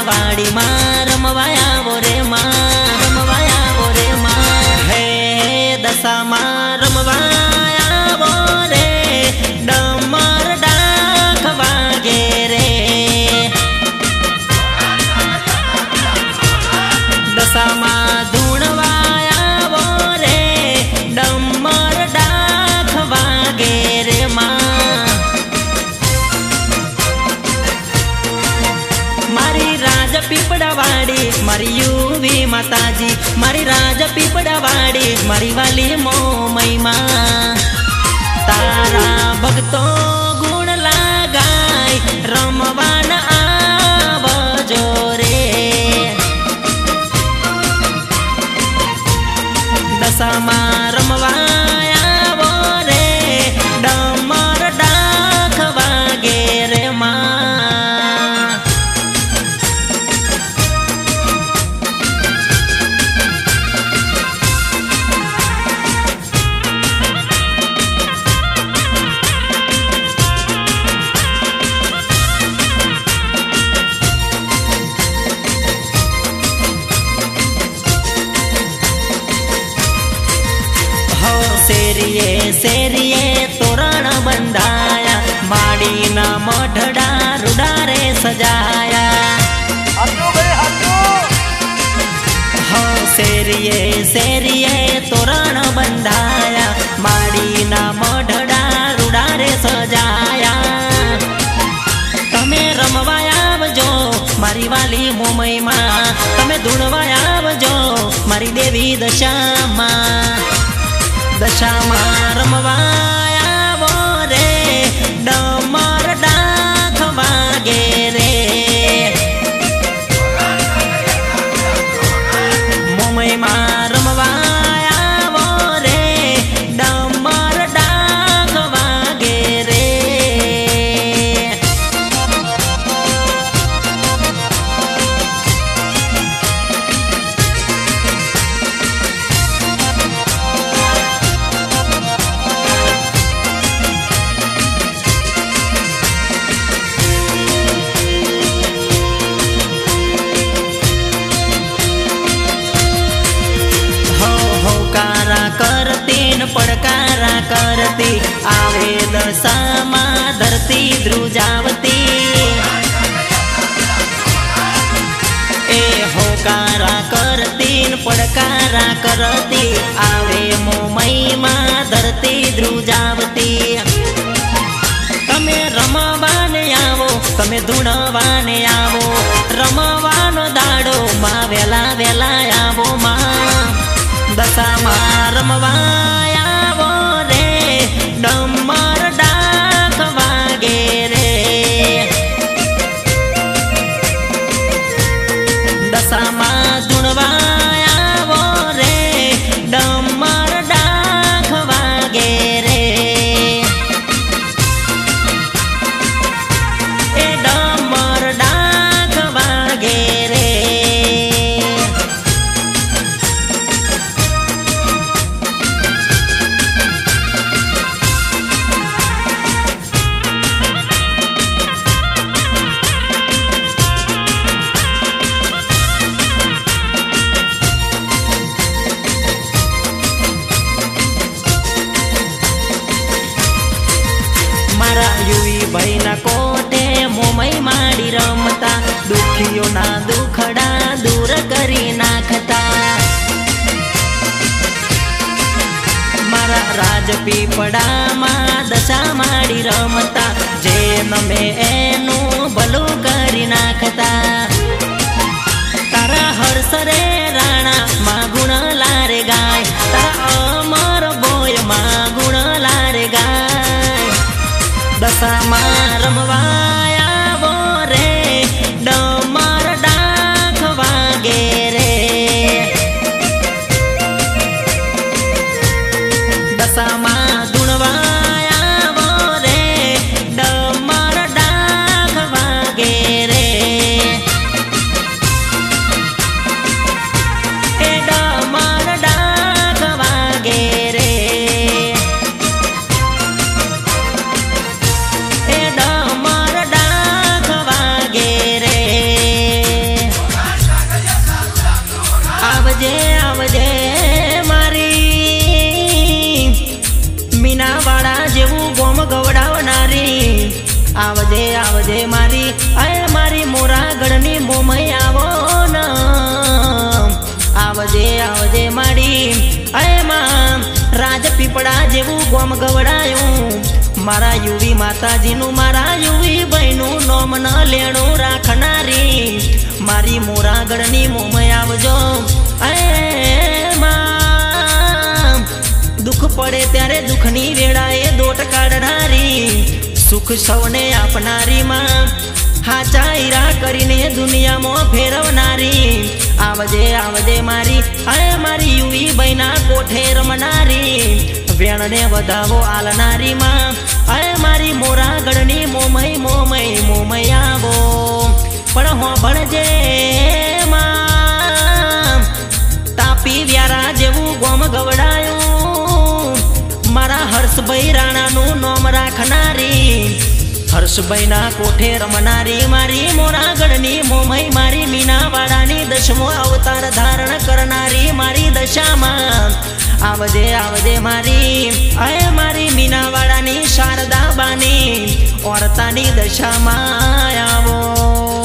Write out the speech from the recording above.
वाड़ी माँ रमवाया वो रे माँ, रमवाया वो रे माँ। हे दशा माँ रमवाया वो रे, डमर डाक वागे रे। दशा माँ धूणवाया वो रे, डमर डाक वागे रे माँ। पीपड़ावाड़ी मारी युवी माताजी, मारी राज पीपड़ावाड़ी मारी वाली मोमई माँ। तारा भक्तों गुण लगाय रमवान आवजो रे। दशा माँ रमवाया वो रे, डमर डाक वागे रे माँ। सेरिये सेरिये तोरण बंधाया, माड़ी ना मढ़ड़ा रुडारे सजाया। हो सेरिये सेरिये तोरण बंधाया, माड़ी ना मढ़ड़ा रुडारे सजाया। तमे रमवाया आवजो मारी वाली मोमई माँ, तमे धूणवाया आवजो मारी देवी दशा माँ। दशा माँ रमवाया वो रे, डमर डाक वागे रे। मोमई माँ रमवाया वो रे, डमर डाक वागे रे। पड़कारा करती आवे दशा माँ धरती ध्रुजावती। ए होकारा करती पड़कारा करती आवे मोमई माँ धरती ध्रुजावती। तमे रमवाने आवो, तमे धूणवाने आवो, रमवानो दाड़ो माँ वेला वेला आवो माँ। दशा माँ रमवाया वो रे, डमर डाक वागे रे। दशा माँ धूणवाया वो रे, डमर डाक वागे रे। ए डमर डाक वागे रे। भाईना कोटे मोमई माड़ी रमता, दुखियों ना दुखड़ा दूर करी नाखता। मारा राजपीपड़ा माँ दशा माड़ी रमता, जेन में एनु भलू करी नाखता। तारा हर्षरे राणा माँ गुण लारे गाय, तारा अमर बोय माँ गुण लारे गाय। दशा माँ रमवाया वो रे, डमर डाक वागे रे। दशा माँ धूणवाया वो रे, डमर डाक वागे रे। ગોમ ગવડાયું મારા યુવી માતાજીનું મારા યુવી બહેનું નોમ ન લેણું રાખનારી મારી મોરાગઢની મોમય આવજો દુઃખ પડે ત્યારે દુઃખની વેળાએ દોટ કાઢનારી સુખ સૌને આપનારી માં હાચા હીરા કરીને દુનિયામાં ફેરવનારી આવજે આવજે મારી મારી યુવી બહેના કોઠે રમનારી વેણને વધાવો આલનારી માં મારી મોરાગઢની મોમય મોમય મોમય આવો પણ હોભળજે માં તાપી વ્યારા જેવું ગોમ ગવડાયું મારા હર્ષભાઈ રાણાનું નોમ રાખનારી હર્ષભાઈના કોઠે રમનારી મારી મોરાગઢની મોમય મારી મીનાવાડાની દશમો અવતાર ધારણ કરનારી મારી દશામાં આવજે આવજે મારી મારી મીનાવાડાની શારદાબાની ઓરતાની દશામાં આવો